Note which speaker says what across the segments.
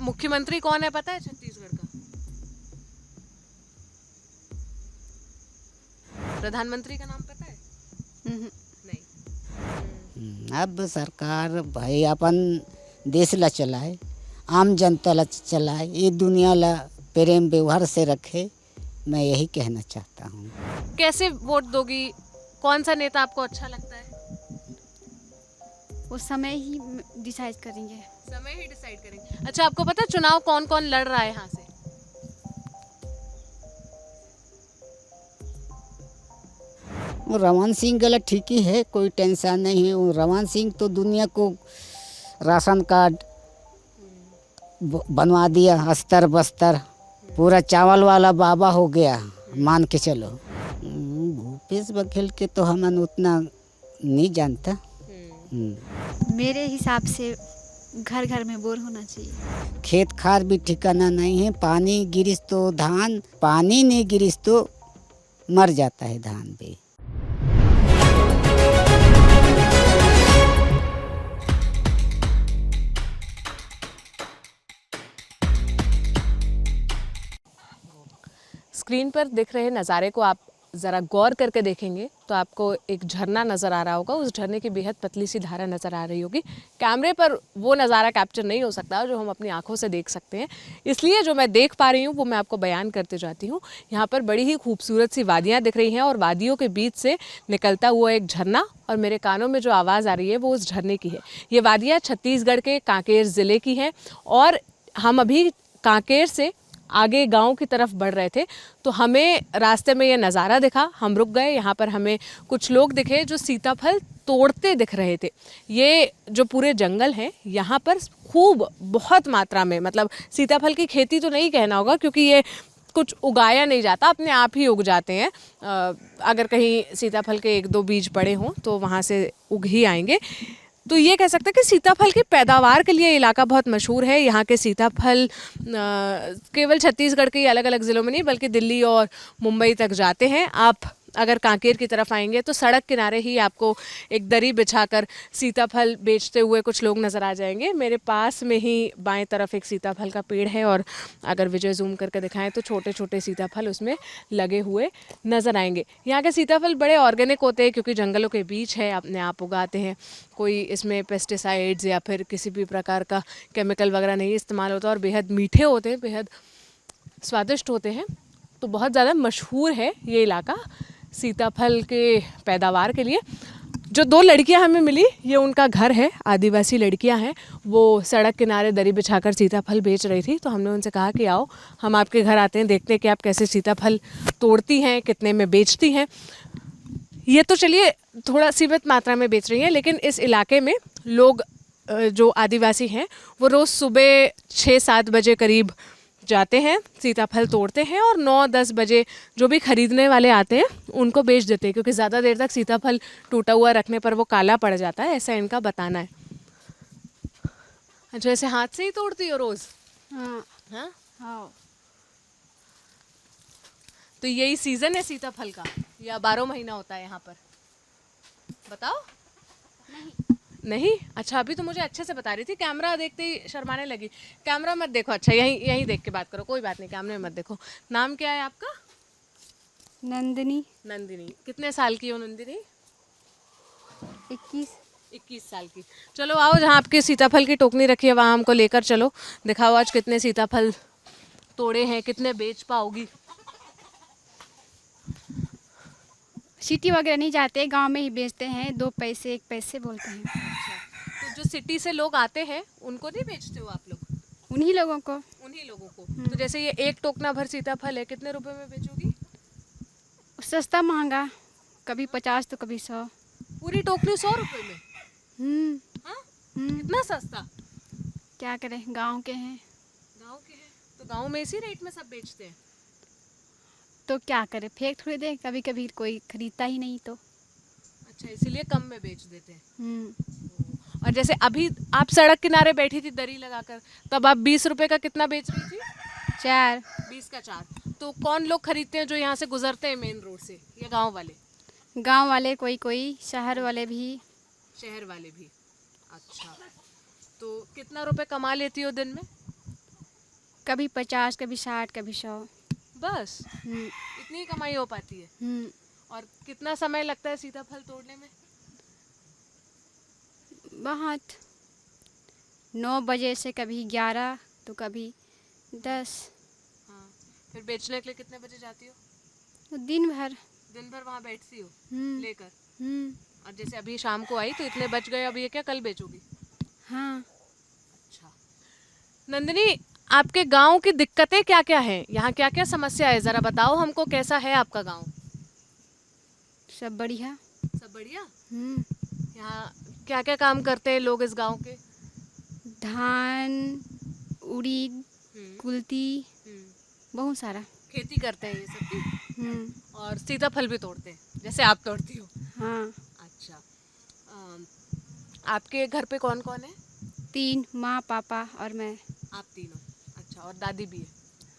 Speaker 1: मुख्यमंत्री कौन है पता है छत्तीसगढ़ का? प्रधानमंत्री का नाम पता है? नहीं।
Speaker 2: अब सरकार भाई अपन देश ला चलाए, आम जनता ला चलाए, ये दुनिया ला प्रेम व्यवहार से रखे, मैं यही कहना चाहता हूँ।
Speaker 1: कैसे वोट दोगी? कौन सा नेता आपको अच्छा लगता है?
Speaker 3: वो समय ही डिसाइड करेंगे।
Speaker 1: समय ही डिसाइड करेंगे। अच्छा, आपको पता है चुनाव कौन कौन लड़ रहा है यहाँ से?
Speaker 2: वो रवान सिंह गलत ठीक ही है, कोई टेंशन नहीं है। वो रवान सिंह तो दुनिया को राशन कार्ड बनवा दिया, अस्तर बस्तर, पूरा चावल वाला बाबा हो गया, मान के चलो। भूपेश बघेल के तो हम उतना नहीं जानता।
Speaker 3: मेरे हिसाब से घर घर में बोर होना चाहिए।
Speaker 2: खेत खार भी ठिकाना नहीं है, पानी गिरिस तो धान, पानी नहीं गिरिस तो मर जाता है धान भी।
Speaker 1: स्क्रीन पर दिख रहे नज़ारे को आप ज़रा गौर करके देखेंगे तो आपको एक झरना नज़र आ रहा होगा। उस झरने की बेहद पतली सी धारा नज़र आ रही होगी। कैमरे पर वो नज़ारा कैप्चर नहीं हो सकता जो हम अपनी आंखों से देख सकते हैं, इसलिए जो मैं देख पा रही हूँ वो मैं आपको बयान करते जाती हूँ। यहाँ पर बड़ी ही खूबसूरत सी वादियाँ दिख रही हैं और वादियों के बीच से निकलता हुआ एक झरना, और मेरे कानों में जो आवाज़ आ रही है वो उस झरने की है। ये वादियाँ छत्तीसगढ़ के कांकेर ज़िले की हैं और हम अभी कांकेर से आगे गांव की तरफ बढ़ रहे थे तो हमें रास्ते में ये नज़ारा दिखा। हम रुक गए। यहाँ पर हमें कुछ लोग दिखे जो सीताफल तोड़ते दिख रहे थे। ये जो पूरे जंगल हैं यहाँ पर खूब बहुत मात्रा में, मतलब सीताफल की खेती तो नहीं कहना होगा क्योंकि ये कुछ उगाया नहीं जाता, अपने आप ही उग जाते हैं। अगर कहीं सीताफल के 1-2 बीज पड़े हों तो वहाँ से उग ही आएंगे। तो ये कह सकते हैं कि सीताफल की पैदावार के लिए इलाका बहुत मशहूर है। यहाँ के सीताफल केवल छत्तीसगढ़ के अलग अलग ज़िलों में नहीं बल्कि दिल्ली और मुंबई तक जाते हैं। आप अगर कांकेर की तरफ आएंगे तो सड़क किनारे ही आपको एक दरी बिछाकर सीताफल बेचते हुए कुछ लोग नज़र आ जाएंगे। मेरे पास में ही बाएं तरफ एक सीताफल का पेड़ है और अगर विजय जूम करके दिखाएं तो छोटे छोटे सीताफल उसमें लगे हुए नज़र आएंगे। यहाँ के सीताफल बड़े ऑर्गेनिक होते हैं क्योंकि जंगलों के बीच है, अपने आप उगाते हैं। कोई इसमें पेस्टिसाइड्स या फिर किसी भी प्रकार का केमिकल वगैरह नहीं इस्तेमाल होता और बेहद मीठे होते हैं, बेहद स्वादिष्ट होते हैं। तो बहुत ज़्यादा मशहूर है ये इलाका सीताफल के पैदावार के लिए। जो 2 लड़कियां हमें मिली ये उनका घर है, आदिवासी लड़कियां हैं। वो सड़क किनारे दरी बिछाकर सीताफल बेच रही थी तो हमने उनसे कहा कि आओ हम आपके घर आते हैं, देखते हैं कि आप कैसे सीताफल तोड़ती हैं, कितने में बेचती हैं। ये तो चलिए थोड़ा सीमित मात्रा में बेच रही हैं, लेकिन इस इलाके में लोग जो आदिवासी हैं वो रोज़ सुबह 6-7 बजे करीब जाते हैं, सीताफल तोड़ते हैं और 9-10 बजे जो भी खरीदने वाले आते हैं उनको बेच देते हैं क्योंकि ज़्यादा देर तक सीताफल टूटा हुआ रखने पर वो काला पड़ जाता है, ऐसा इनका बताना है। अच्छा, ऐसे हाथ से ही तोड़ती हो रोज़? हाँ हाँ। तो यही सीज़न है सीताफल का या 12 महीना होता है यहाँ पर? बताओ। नहीं? अच्छा, अभी तो मुझे अच्छे से बता रही थी, कैमरा देखते ही शर्माने लगी। कैमरा मत देखो, अच्छा यहीं देख के बात करो, कोई बात नहीं, कैमरे में मत देखो। नाम क्या है आपका?
Speaker 3: नंदिनी।
Speaker 1: नंदिनी। कितने साल की हो नंदिनी? 21 साल की। चलो आओ, जहाँ आपके सीताफल की टोकनी रखी है वहाँ हमको लेकर चलो, दिखाओ आज कितने सीताफल तोड़े हैं, कितने बेच पाओगी।
Speaker 3: सिटी वगैरह नहीं जाते, गांव में ही बेचते हैं, 2 पैसे 1 पैसे बोलते हैं।
Speaker 1: अच्छा, तो जो सिटी से लोग आते हैं उनको नहीं बेचते हो आप लोग?
Speaker 3: उन्हीं लोगों को।
Speaker 1: तो जैसे ये 1 टोकना भर सीताफल है, कितने रुपए में बेचोगी?
Speaker 3: सस्ता महंगा, कभी 50 तो कभी 100।
Speaker 1: पूरी टोकरी 100 रुपए में? हाँ? इतना सस्ता?
Speaker 3: क्या करें, गांव के हैं।
Speaker 1: गांव के हैं तो गांव में इसी रेट में सब बेचते हैं?
Speaker 3: तो क्या करें, फेंक थोड़ी दे, कभी कभी कोई खरीदता ही नहीं तो।
Speaker 1: अच्छा, इसीलिए कम में बेच देते हैं। और जैसे अभी आप सड़क किनारे बैठी थी दरी लगाकर, तब आप 20 रुपए का कितना बेच रही थी?
Speaker 3: 4।
Speaker 1: 20 का 4। तो कौन लोग खरीदते हैं जो यहाँ से गुजरते हैं मेन रोड से, या गांव वाले?
Speaker 3: गांव वाले कोई, शहर वाले भी।
Speaker 1: शहर वाले भी। अच्छा, तो कितना रुपए कमा लेती हो दिन में?
Speaker 3: कभी 50, कभी 60, कभी 100।
Speaker 1: बस इतनी ही कमाई हो पाती है। और कितना समय लगता है सीताफल तोड़ने में?
Speaker 3: बहुत 9 बजे से कभी 11 तो कभी 10।
Speaker 1: हाँ, फिर बेचने के लिए कितने बजे जाती हो?
Speaker 3: तो दिन भर।
Speaker 1: दिन भर वहाँ बैठती हो
Speaker 3: हम्म,
Speaker 1: लेकर?
Speaker 3: हम्म,
Speaker 1: और जैसे अभी शाम को आई तो इतने बच गए, अब ये क्या कल बेचोगी?
Speaker 3: हाँ।
Speaker 1: अच्छा नंदिनी, आपके गांव की दिक्कतें क्या क्या हैं? यहाँ क्या क्या समस्या है, जरा बताओ हमको, कैसा है आपका गांव?
Speaker 3: सब बढ़िया।
Speaker 1: सब बढ़िया।
Speaker 3: हम्म,
Speaker 1: यहाँ क्या क्या काम करते हैं लोग इस गांव के?
Speaker 3: धान, उड़ीद,
Speaker 1: हम्म,
Speaker 3: कुल्थी,
Speaker 1: हम्म,
Speaker 3: बहुत सारा।
Speaker 1: खेती करते हैं ये सब की?
Speaker 3: हम्म,
Speaker 1: और सीताफल भी तोड़ते हैं जैसे आप तोड़ती हो?
Speaker 3: हाँ।
Speaker 1: अच्छा। आपके घर पे कौन कौन है?
Speaker 3: 3 माँ, पापा और मैं।
Speaker 1: आप तीनों? अच्छा, और दादी भी है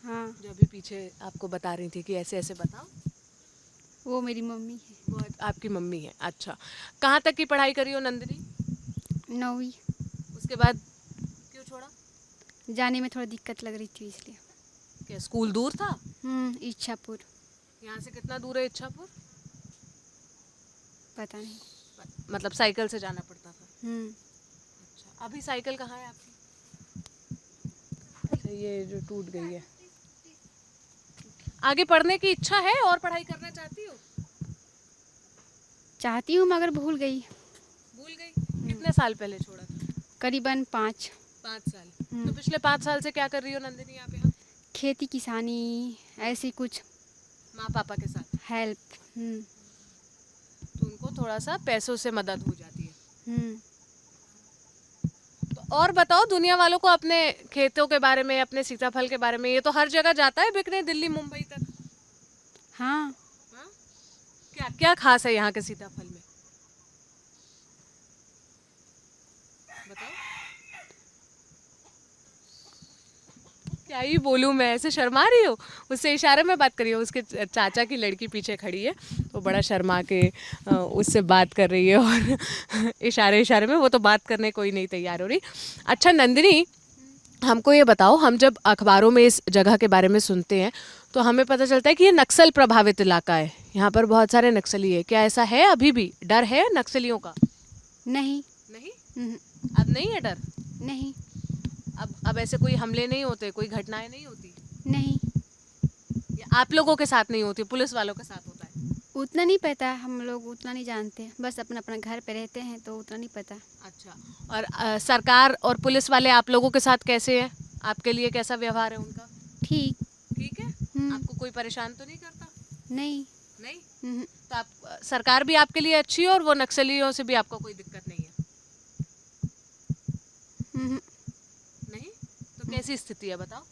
Speaker 3: हाँ,
Speaker 1: जो अभी पीछे आपको बता रही थी कि ऐसे ऐसे बताओ?
Speaker 3: वो मेरी मम्मी है।
Speaker 1: वो आपकी मम्मी है। अच्छा, कहाँ तक की पढ़ाई करी हो नंदिनी?
Speaker 3: 9वीं।
Speaker 1: उसके बाद क्यों छोड़ा?
Speaker 3: जाने में थोड़ा दिक्कत लग रही थी इसलिए।
Speaker 1: क्या स्कूल दूर था?
Speaker 3: इच्छापुर।
Speaker 1: यहाँ से कितना दूर है इच्छापुर?
Speaker 3: पता नहीं।
Speaker 1: मतलब साइकिल से जाना पड़ता था?
Speaker 3: हम्म,
Speaker 1: अच्छा, अभी साइकिल कहाँ है आपकी? अच्छा, ये जो टूट गई है। आगे पढ़ने की इच्छा है और पढ़ाई करना चाहती हो?
Speaker 3: चाहती हूँ मगर भूल गई।
Speaker 1: भूल गई? कितने साल पहले छोड़ा था?
Speaker 3: करीबन 5।
Speaker 1: 5 साल। तो पिछले 5 साल से क्या कर रही हो नंदिनी यहाँ पे? हम
Speaker 3: खेती किसानी ऐसी कुछ
Speaker 1: माँ पापा के साथ?
Speaker 3: हेल्प।
Speaker 1: तो उनको थोड़ा सा पैसों से मदद हो जाती है।
Speaker 3: हम्म,
Speaker 1: तो और बताओ दुनिया वालों को अपने खेतों के बारे में, अपने सीताफल के बारे में। ये तो हर जगह जाता है बिकने, दिल्ली मुंबई तक।
Speaker 3: हाँ।
Speaker 1: हाँ? क्या क्या खास है यहाँ के सीताफल में, बताओ? क्या ही बोलूँ मैं, ऐसे शर्मा रही हो? उससे इशारे में बात करी हो। उसके चाचा की लड़की पीछे खड़ी है, वो बड़ा शर्मा के उससे बात कर रही है और इशारे इशारे में, वो तो बात करने कोई नहीं तैयार हो रही। अच्छा नंदिनी, हमको ये बताओ, हम जब अखबारों में इस जगह के बारे में सुनते हैं तो हमें पता चलता है कि ये नक्सल प्रभावित इलाका है, यहाँ पर बहुत सारे नक्सली है। क्या ऐसा है? अभी भी डर है नक्सलियों का?
Speaker 3: नहीं।
Speaker 1: नहीं?
Speaker 3: हम्म,
Speaker 1: अब नहीं है डर?
Speaker 3: नहीं।
Speaker 1: अब ऐसे कोई हमले नहीं होते, कोई घटनाएं नहीं होती?
Speaker 3: नहीं,
Speaker 1: या आप लोगों के साथ नहीं होती, पुलिस वालों के साथ होता है?
Speaker 3: उतना नहीं पता। हम लोग उतना नहीं जानते, बस अपना अपना घर पे रहते हैं तो उतना नहीं पता।
Speaker 1: अच्छा, और सरकार और पुलिस वाले आप लोगों के साथ कैसे हैं? आपके लिए कैसा व्यवहार है उनका?
Speaker 3: ठीक।
Speaker 1: ठीक है। आपको कोई परेशान तो नहीं करता?
Speaker 3: नहीं।
Speaker 1: नहीं?
Speaker 3: हम्म,
Speaker 1: तो आप सरकार भी आपके लिए अच्छी है और वो नक्सलियों से भी आपको कोई दिक्कत नहीं है?
Speaker 3: हम्म,
Speaker 1: नहीं? तो कैसी स्थिति है बताओ?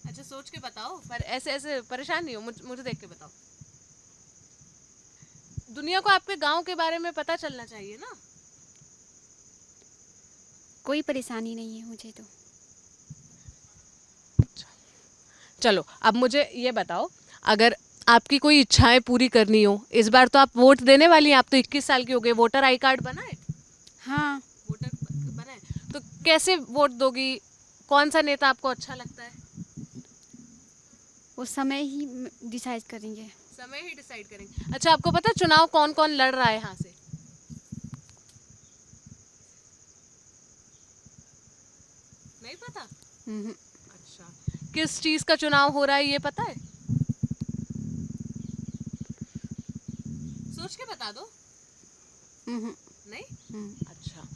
Speaker 1: अच्छा सोच के बताओ, पर ऐसे ऐसे परेशान नहीं हो, मुझे देख के बताओ। दुनिया को आपके गांव के बारे में पता चलना चाहिए ना?
Speaker 3: कोई परेशानी नहीं है मुझे तो।
Speaker 1: चलो अब मुझे ये बताओ, अगर आपकी कोई इच्छाएं पूरी करनी हो, इस बार तो आप वोट देने वाली हैं, आप तो 21 साल की हो गई, वोटर आई कार्ड बना है?
Speaker 3: हाँ।
Speaker 1: वोटर बना है? तो कैसे वोट दोगी? कौन सा नेता आपको अच्छा लगता है?
Speaker 3: वो समय ही डिसाइड करेंगे।
Speaker 1: समय ही डिसाइड करेंगे। अच्छा, आपको पता है चुनाव कौन कौन लड़ रहा है यहाँ से? नहीं पता?
Speaker 3: हम्म,
Speaker 1: अच्छा, किस चीज का चुनाव हो रहा है ये पता है? सोच के बता दो।
Speaker 3: हम्म,
Speaker 1: नहीं? अच्छा,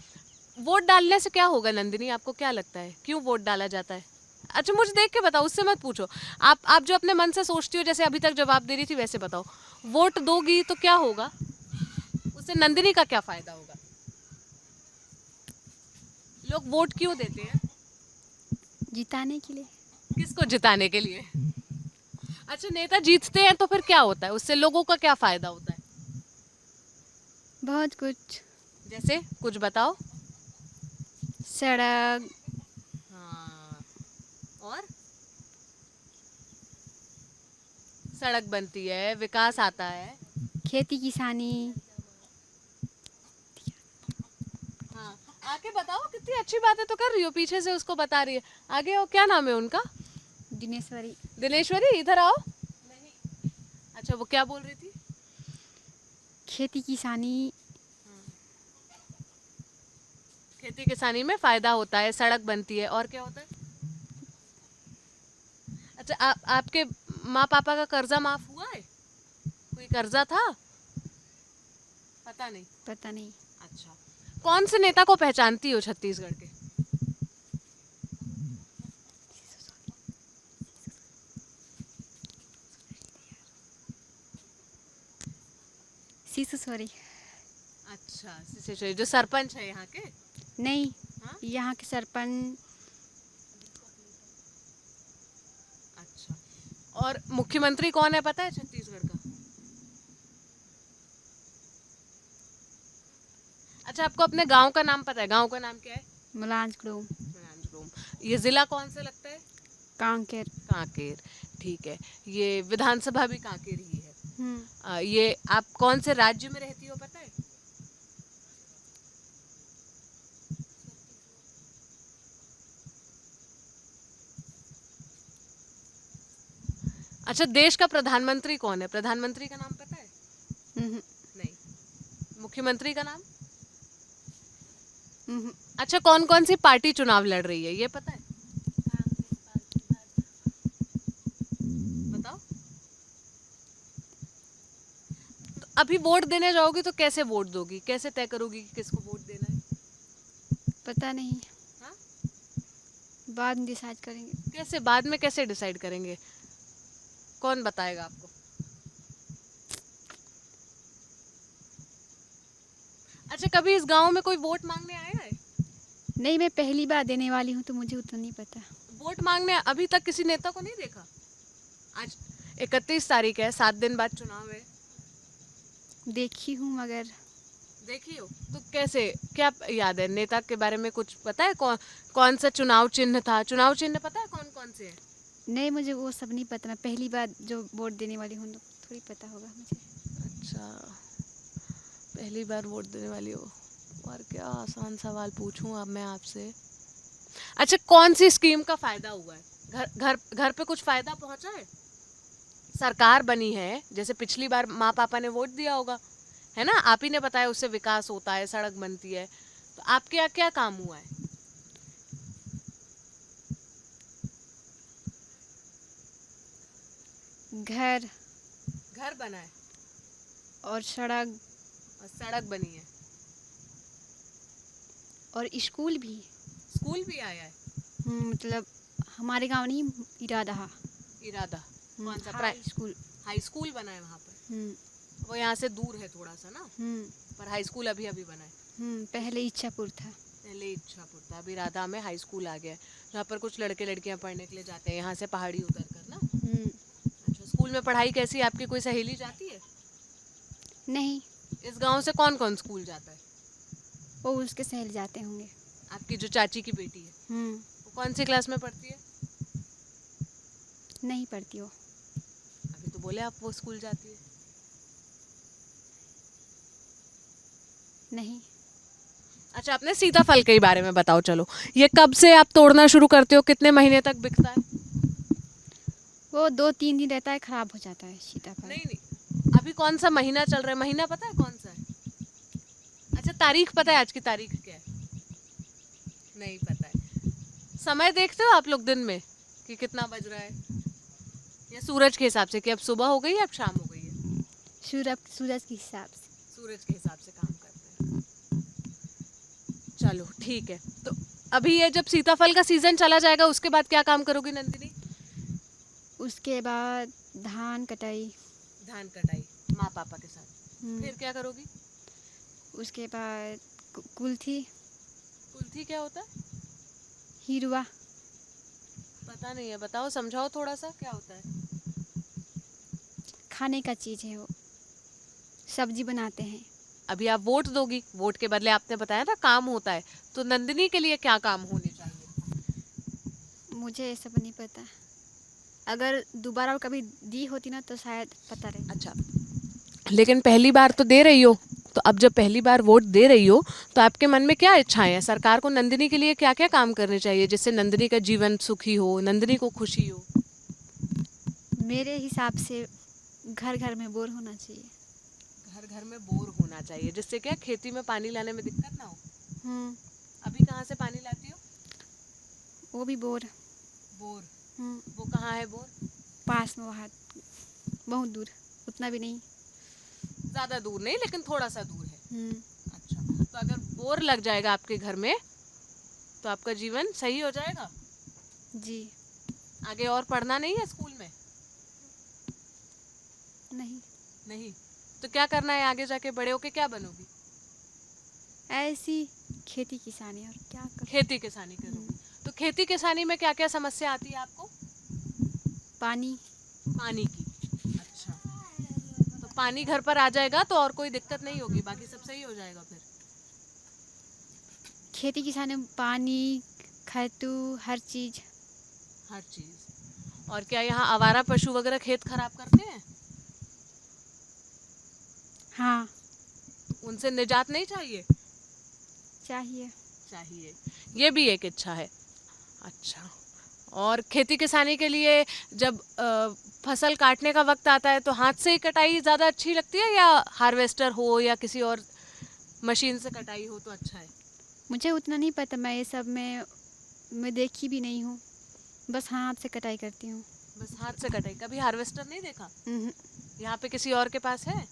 Speaker 1: वोट डालने से क्या होगा नंदिनी, आपको क्या लगता है, क्यों वोट डाला जाता है? अच्छा मुझे देख के बताओ, उससे मत पूछो। आप जो अपने मन से सोचती हो, जैसे अभी तक जवाब दे रही थी वैसे बताओ। वोट दोगी तो क्या होगा, उससे नंदिनी का क्या फायदा होगा? लोग वोट क्यों देते हैं?
Speaker 3: जिताने के लिए।
Speaker 1: किसको जिताने के लिए? अच्छा, नेता जीतते हैं तो फिर क्या होता है, उससे लोगों का क्या फायदा होता है?
Speaker 3: बहुत कुछ।
Speaker 1: जैसे कुछ बताओ।
Speaker 3: सड़क।
Speaker 1: हाँ, और सड़क बनती है, विकास आता है।
Speaker 3: खेती किसानी।
Speaker 1: हाँ, आके बताओ, कितनी अच्छी बातें तो कर रही हो, पीछे से उसको बता रही है। आगे हो, क्या नाम है उनका?
Speaker 3: दिनेश्वरी।
Speaker 1: दिनेश्वरी, इधर आओ। अच्छा, वो क्या बोल रही थी?
Speaker 3: खेती किसानी।
Speaker 1: खेती किसानी में फायदा होता है, सड़क बनती है, और क्या होता है? अच्छा, आपके माँ पापा का कर्जा माफ हुआ है? कोई कर्जा था? पता नहीं।
Speaker 3: पता नहीं।
Speaker 1: अच्छा, कौन से नेता को पहचानती हो छत्तीसगढ़ के?
Speaker 3: सिसोरी।
Speaker 1: अच्छा, सिसेश्वरी, जो सरपंच है यहाँ के?
Speaker 3: नहीं,
Speaker 1: हाँ?
Speaker 3: यहाँ के सरपंच।
Speaker 1: अच्छा, और मुख्यमंत्री कौन है पता है छत्तीसगढ़ का? अच्छा, आपको अपने गांव का नाम पता है? गांव का नाम क्या है?
Speaker 3: मलांजकुड़ू।
Speaker 1: मनांजलूम। ये जिला कौन से लगता है?
Speaker 3: कांकेर।
Speaker 1: कांकेर, ठीक है। ये विधानसभा भी कांकेर ही है।
Speaker 3: हम्म।
Speaker 1: ये आप कौन से राज्य में रहती हो पता है? अच्छा, देश का प्रधानमंत्री कौन है? प्रधानमंत्री का नाम पता है?
Speaker 3: हम्म,
Speaker 1: नहीं। मुख्यमंत्री का नाम?
Speaker 3: हम्म।
Speaker 1: अच्छा, कौन कौन सी पार्टी चुनाव लड़ रही है ये पता है? बताओ। तो अभी वोट देने जाओगी तो कैसे वोट दोगी, कैसे तय करोगी कि किसको वोट देना है?
Speaker 3: पता नहीं,
Speaker 1: हाँ?
Speaker 3: बाद में डिसाइड करेंगे।
Speaker 1: कैसे बाद में कैसे डिसाइड करेंगे? कौन बताएगा आपको? अच्छा, कभी इस गांव में कोई वोट मांगने आया है?
Speaker 3: नहीं, मैं पहली बार देने वाली हूँ तो मुझे उतना नहीं पता।
Speaker 1: वोट मांगने अभी तक किसी नेता को नहीं देखा? आज 31 तारीख है, 7 दिन बाद चुनाव है।
Speaker 3: देखी हूँ मगर
Speaker 1: देखी हो तो कैसे, क्या याद है नेता के बारे में? कुछ पता है? कौन कौन सा चुनाव चिन्ह था? चुनाव चिन्ह पता है कौन कौन से हैं?
Speaker 3: नहीं, मुझे वो सब नहीं पता। मैं पहली बार जो वोट देने वाली हूँ तो थोड़ी पता होगा मुझे।
Speaker 1: अच्छा, पहली बार वोट देने वाली हो। और क्या आसान सवाल पूछूं अब मैं आपसे? अच्छा, कौन सी स्कीम का फायदा हुआ है? घर घर घर पे कुछ फायदा पहुंचा है? सरकार बनी है, जैसे पिछली बार माँ पापा ने वोट दिया होगा, है ना? आप ही ने बताया उससे विकास होता है, सड़क बनती है। तो आपके यहाँ क्या काम हुआ है?
Speaker 3: घर
Speaker 1: घर बना है
Speaker 3: और सड़क
Speaker 1: और सड़क बनी है।
Speaker 3: और स्कूल भी।
Speaker 1: स्कूल भी आया है।
Speaker 3: मतलब हमारे गांव नहीं, इरादा।
Speaker 1: इरादा कौन सा?
Speaker 3: High school.
Speaker 1: हाई स्कूल बना है वहाँ पर।
Speaker 3: हम्म,
Speaker 1: वो यहाँ से दूर है थोड़ा सा ना,
Speaker 3: हम्म,
Speaker 1: पर हाई स्कूल अभी अभी बना है।
Speaker 3: पहले इच्छापुर था।
Speaker 1: पहले इच्छापुर था, अभी राधा में हाई स्कूल आ गया है, जहाँ पर कुछ लड़के लड़कियाँ पढ़ने के लिए जाते हैं यहाँ से पहाड़ी उतर कर ना। अच्छा, स्कूल में पढ़ाई कैसी है? आपकी कोई सहेली जाती है?
Speaker 3: नहीं,
Speaker 1: इस गांव से कौन कौन स्कूल जाता है?
Speaker 3: वो उसके सहेल जाते होंगे।
Speaker 1: आपकी जो चाची की बेटी है वो कौन सी क्लास में पढ़ती है?
Speaker 3: नहीं पढ़ती वो।
Speaker 1: अभी तो बोले आप वो स्कूल जाती है।
Speaker 3: नहीं,
Speaker 1: अच्छा, अपने सीताफल के बारे में बताओ। चलो, ये कब से आप तोड़ना शुरू करते हो? कितने महीने तक बिकता है?
Speaker 3: वो 2-3 दिन रहता है, खराब हो जाता है सीताफल।
Speaker 1: नहीं नहीं, अभी कौन सा महीना चल रहा है? महीना पता है कौन सा है? अच्छा, तारीख पता है? आज की तारीख क्या है? नहीं पता है। समय देखते हो आप लोग दिन में कि कितना बज रहा है, या सूरज के हिसाब से कि अब सुबह हो गई है अब शाम हो गई है?
Speaker 3: सूरज के हिसाब से।
Speaker 1: सूरज के हिसाब से काम करते हैं। चलो ठीक है। तो अभी ये जब सीताफल का सीजन चला जाएगा उसके बाद क्या काम करोगी नंदिनी?
Speaker 3: उसके बाद धान कटाई।
Speaker 1: धान कटाई माँ पापा के साथ।
Speaker 3: हम्म,
Speaker 1: फिर क्या करोगी?
Speaker 3: उसके बाद कुल्थी।
Speaker 1: कुल्थी क्या होता है?
Speaker 3: हिरवा।
Speaker 1: पता नहीं है, बताओ, समझाओ थोड़ा सा, क्या होता है?
Speaker 3: खाने का चीज़ है वो, सब्जी बनाते हैं।
Speaker 1: अभी आप वोट दोगी, वोट के बदले आपने बताया ना काम होता है, तो नंदिनी के लिए क्या काम होने चाहिए?
Speaker 3: मुझे ये सब नहीं पता। अगर दोबारा कभी दी होती ना तो शायद पता रहे।
Speaker 1: अच्छा, लेकिन पहली बार तो दे रही हो, तो अब जब पहली बार वोट दे रही हो तो आपके मन में क्या इच्छाएं हैं? सरकार को नंदिनी के लिए क्या क्या काम करने चाहिए जिससे नंदिनी का जीवन सुखी हो, नंदिनी को खुशी हो?
Speaker 3: मेरे हिसाब से घर घर में बोर होना चाहिए।
Speaker 1: घर घर में बोर होना चाहिए जिससे क्या खेती में पानी लाने में दिक्कत ना हो।
Speaker 3: हम्म,
Speaker 1: अभी कहाँ से पानी लाती हो?
Speaker 3: वो भी बोर।
Speaker 1: बोर।
Speaker 3: हम्म,
Speaker 1: वो कहाँ है बोर?
Speaker 3: पास में वहाँ, बहुत दूर, उतना भी नहीं।
Speaker 1: ज़्यादा दूर नहीं लेकिन थोड़ा सा दूर है।
Speaker 3: हम्म,
Speaker 1: अच्छा, तो अगर बोर लग जाएगा आपके घर में तो आपका जीवन सही हो जाएगा?
Speaker 3: जी
Speaker 1: आगे और पढ़ना नहीं है स्कूल में?
Speaker 3: नहीं,
Speaker 1: नहीं। तो क्या करना है आगे जाके, बड़े होके क्या बनोगी?
Speaker 3: ऐसी खेती किसानी, और क्या कर।
Speaker 1: खेती किसानी करोगी। तो खेती किसानी में क्या क्या समस्या आती है आपको?
Speaker 3: पानी।
Speaker 1: पानी की। अच्छा, तो पानी घर पर आ जाएगा तो और कोई दिक्कत नहीं होगी, बाकी सब सही हो जाएगा फिर?
Speaker 3: खेती किसानी में पानी, खातू, हर चीज़।
Speaker 1: हर चीज। और क्या यहाँ आवारा पशु वगैरह खेत खराब करते हैं?
Speaker 3: हाँ,
Speaker 1: उनसे निजात नहीं चाहिए?
Speaker 3: चाहिए।
Speaker 1: चाहिए, ये भी एक इच्छा है। अच्छा, और खेती किसानी के लिए जब फसल काटने का वक्त आता है तो हाथ से ही कटाई ज़्यादा अच्छी लगती है या हार्वेस्टर हो या किसी और मशीन से कटाई हो तो अच्छा है?
Speaker 3: मुझे उतना नहीं पता, मैं ये सब में मैं देखी भी नहीं हूँ, बस हाथ से कटाई करती हूँ।
Speaker 1: बस हाथ से कटाई, कभी हार्वेस्टर नहीं देखा?
Speaker 3: हम्म,
Speaker 1: यहाँ पे किसी और के पास है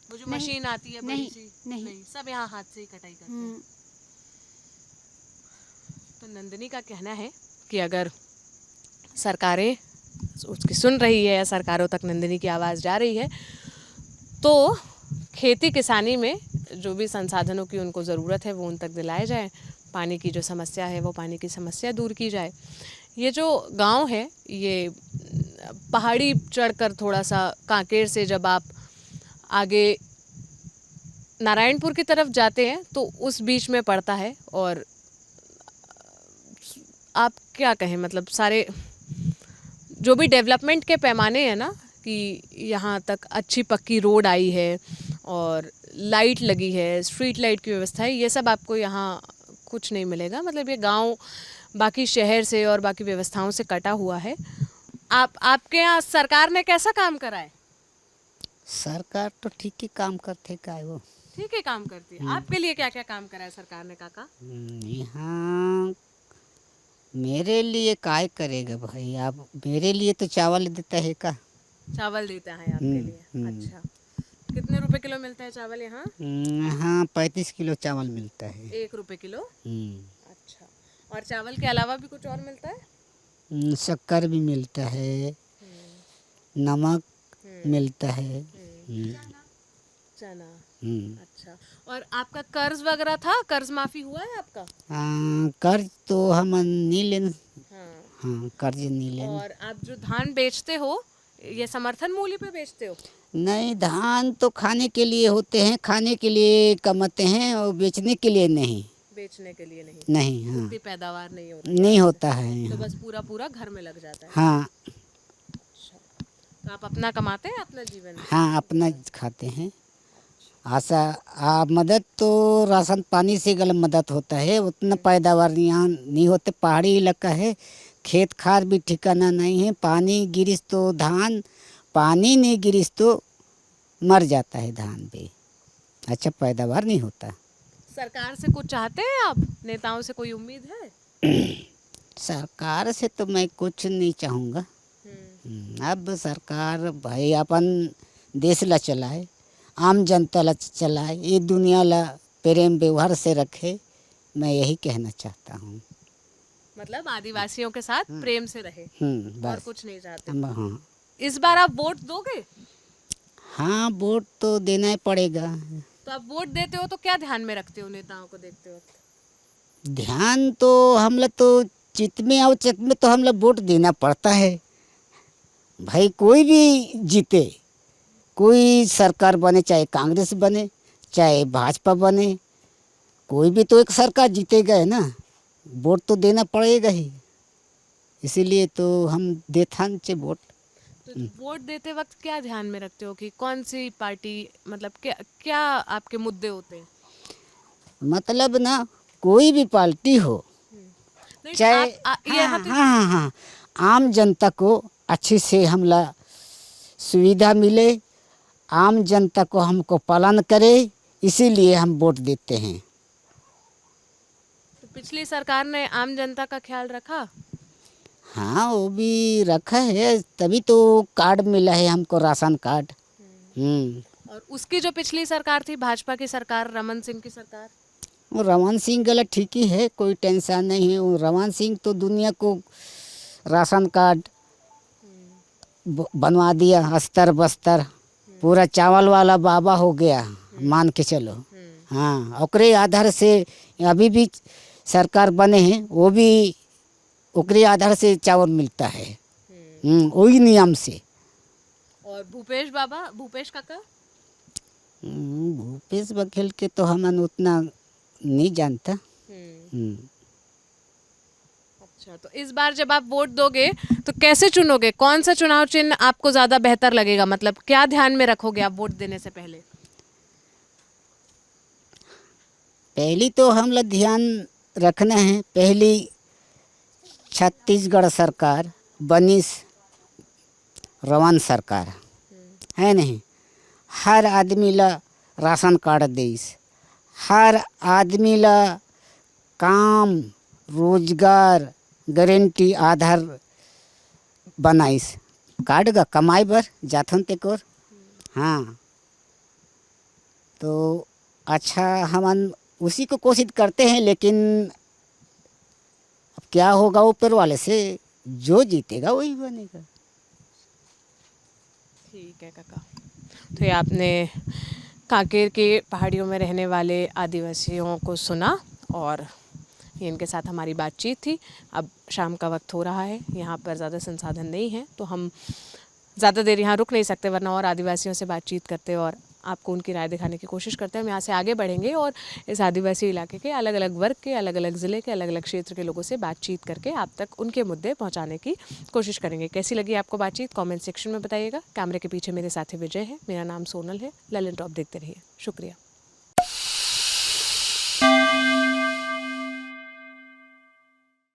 Speaker 1: वो जो
Speaker 3: नहीं,
Speaker 1: मशीन आती है बड़ी
Speaker 3: नहीं,
Speaker 1: सी?
Speaker 3: नहीं।
Speaker 1: सब यहाँ हाथ से ही कटाई करते हैं।
Speaker 3: हम्म,
Speaker 1: तो नंदिनी का कहना है कि अगर सरकारें उसकी सुन रही है या सरकारों तक नंदिनी की आवाज़ जा रही है तो खेती किसानी में जो भी संसाधनों की उनको ज़रूरत है वो उन तक दिलाए जाए, पानी की जो समस्या है वो पानी की समस्या दूर की जाए। ये जो गांव है ये पहाड़ी चढ़कर थोड़ा सा कांकेर से जब आप आगे नारायणपुर की तरफ जाते हैं तो उस बीच में पड़ता है। और आप क्या कहें, मतलब सारे जो भी डेवलपमेंट के पैमाने हैं ना कि यहाँ तक अच्छी पक्की रोड आई है और लाइट लगी है, स्ट्रीट लाइट की व्यवस्था है, ये सब आपको यहाँ कुछ नहीं मिलेगा। मतलब ये गांव बाकी शहर से और बाकी व्यवस्थाओं से कटा हुआ है। आपके यहाँ सरकार ने कैसा काम करा है?
Speaker 2: सरकार तो ठीक ही काम करते का है वो।
Speaker 1: ठीक है, काम करती है। आपके लिए क्या क्या काम करा है सरकार ने काका?
Speaker 2: यहाँ मेरे लिए काय करेगा भाई, आप मेरे लिए तो चावल देता है का।
Speaker 1: चावल देता है आपके लिए? अच्छा, कितने रुपए किलो मिलता है चावल यहाँ?
Speaker 2: हाँ 35 किलो चावल मिलता है।
Speaker 1: 1 रुपए किलो?
Speaker 2: हम्म,
Speaker 1: अच्छा, और चावल के अलावा भी कुछ और मिलता है?
Speaker 2: शक्कर भी मिलता है, नमक मिलता है।
Speaker 1: चना।
Speaker 2: हम्म,
Speaker 1: अच्छा, और आपका कर्ज वगैरह था, कर्ज माफी हुआ है आपका?
Speaker 2: कर्ज तो हम नहीं लेन।
Speaker 1: हाँ।
Speaker 2: हाँ कर्ज नहीं लेन।
Speaker 1: और आप जो धान बेचते हो ये समर्थन मूल्य पे बेचते हो?
Speaker 2: नहीं, धान तो खाने के लिए होते हैं, खाने के लिए कमाते हैं और बेचने के लिए नहीं।
Speaker 1: बेचने के लिए नहीं?
Speaker 2: नहीं, हाँ
Speaker 1: उतनी पैदावार नहीं होती?
Speaker 2: नहीं होता है
Speaker 1: तो
Speaker 2: यहाँ।
Speaker 1: बस पूरा पूरा घर में लग जाता है?
Speaker 2: हाँ
Speaker 1: अच्छा, तो आप अपना कमाते हैं अपना जीवन में?
Speaker 2: हाँ अपना खाते हैं। आशा मदद तो राशन पानी से गलत मदद होता है, उतना पैदावार यहाँ नहीं होते। पहाड़ी इलाका है, खेत खार भी ठिकाना नहीं है। पानी गिरिस तो धान, पानी नहीं गिरिस तो मर जाता है धान भी, अच्छा पैदावार नहीं होता।
Speaker 1: सरकार से कुछ चाहते हैं आप? नेताओं से कोई उम्मीद है?
Speaker 2: सरकार से तो मैं कुछ नहीं चाहूँगा। अब सरकार भाई अपन देश ला चलाए, आम जनता ला चलाए, ये दुनिया ला प्रेम व्यवहार से रखे, मैं यही कहना चाहता हूँ।
Speaker 1: मतलब आदिवासियों के साथ प्रेम से रहे और
Speaker 2: बस।
Speaker 1: कुछ नहीं चाहते?
Speaker 2: हाँ
Speaker 1: इस बार आप वोट दोगे?
Speaker 2: हाँ वोट तो देना ही पड़ेगा।
Speaker 1: तो आप वोट देते हो तो क्या ध्यान में रखते हो नेताओं को देखते वक्त?
Speaker 2: ध्यान तो हम लोग तो चित में और चित में तो हम लोग वोट देना पड़ता है भाई। कोई भी जीते, कोई सरकार बने, चाहे कांग्रेस बने चाहे भाजपा बने, कोई भी तो एक सरकार जीतेगा है ना, वोट तो देना पड़ेगा ही। इसीलिए तो हम देथान चे वोट।
Speaker 1: तो वोट देते वक्त क्या ध्यान में रखते हो कि कौन सी पार्टी, मतलब क्या क्या आपके मुद्दे होते हैं?
Speaker 2: मतलब ना कोई भी पार्टी हो,
Speaker 1: नहीं,
Speaker 2: चाहे
Speaker 1: ये यहाँ पे
Speaker 2: हाँ, आम जनता को अच्छी से हमला सुविधा मिले, आम जनता को हमको पालन करे, इसीलिए हम वोट देते हैं।
Speaker 1: तो पिछली सरकार ने आम जनता का ख्याल रखा?
Speaker 2: हाँ वो भी रखा है, तभी तो कार्ड मिला है हमको, राशन कार्ड।
Speaker 1: और उसकी जो पिछली सरकार थी, भाजपा की सरकार, रमन सिंह की सरकार,
Speaker 2: वो रमन सिंह गलत ठीक ही है, कोई टेंशन नहीं है। वो रमन सिंह तो दुनिया को राशन कार्ड बनवा दिया, अस्तर बस्तर, पूरा चावल वाला बाबा हो गया, मान के चलो। हाँ, ओकरे आधार से अभी भी सरकार बने हैं, वो भी ओकरे आधार से चावल मिलता है, वही नियम से।
Speaker 1: और भूपेश बाबा, भूपेश काका,
Speaker 2: भूपेश बघेल के तो हमन उतना नहीं जानता।
Speaker 1: अच्छा, तो इस बार जब आप वोट दोगे तो कैसे चुनोगे? कौन सा चुनाव चिन्ह आपको ज्यादा बेहतर लगेगा? मतलब क्या ध्यान में रखोगे आप वोट देने से पहले?
Speaker 2: पहली तो हम लोग ध्यान रखना है, पहली छत्तीसगढ़ सरकार बनी रमन सरकार है नहीं, हर आदमी ला राशन कार्ड देइस, हर आदमी ला काम रोजगार गारंटी आधार बनाइस, कार्ड का कमाई बर जाथन तेकोर। हाँ, तो अच्छा हमन उसी को कोशिश करते हैं, लेकिन अब क्या होगा ऊपर वाले से, जो जीतेगा वही बनेगा।
Speaker 1: ठीक है काका। तो ये आपने कांकेर के पहाड़ियों में रहने वाले आदिवासियों को सुना और ये इनके साथ हमारी बातचीत थी। अब शाम का वक्त हो रहा है, यहाँ पर ज़्यादा संसाधन नहीं है तो हम ज़्यादा देर यहाँ रुक नहीं सकते, वरना और आदिवासियों से बातचीत करते और आपको उनकी राय दिखाने की कोशिश करते हैं। हम यहाँ से आगे बढ़ेंगे और इस आदिवासी इलाके के अलग अलग वर्ग के, अलग अलग ज़िले के, अलग अलग क्षेत्र के लोगों से बातचीत करके आप तक उनके मुद्दे पहुँचाने की कोशिश करेंगे। कैसी लगी आपको बातचीत, कमेंट सेक्शन में बताइएगा। कैमरे के पीछे मेरे साथी विजय है, मेरा नाम सोनल है। ललन टॉप देखते रहिए। शुक्रिया।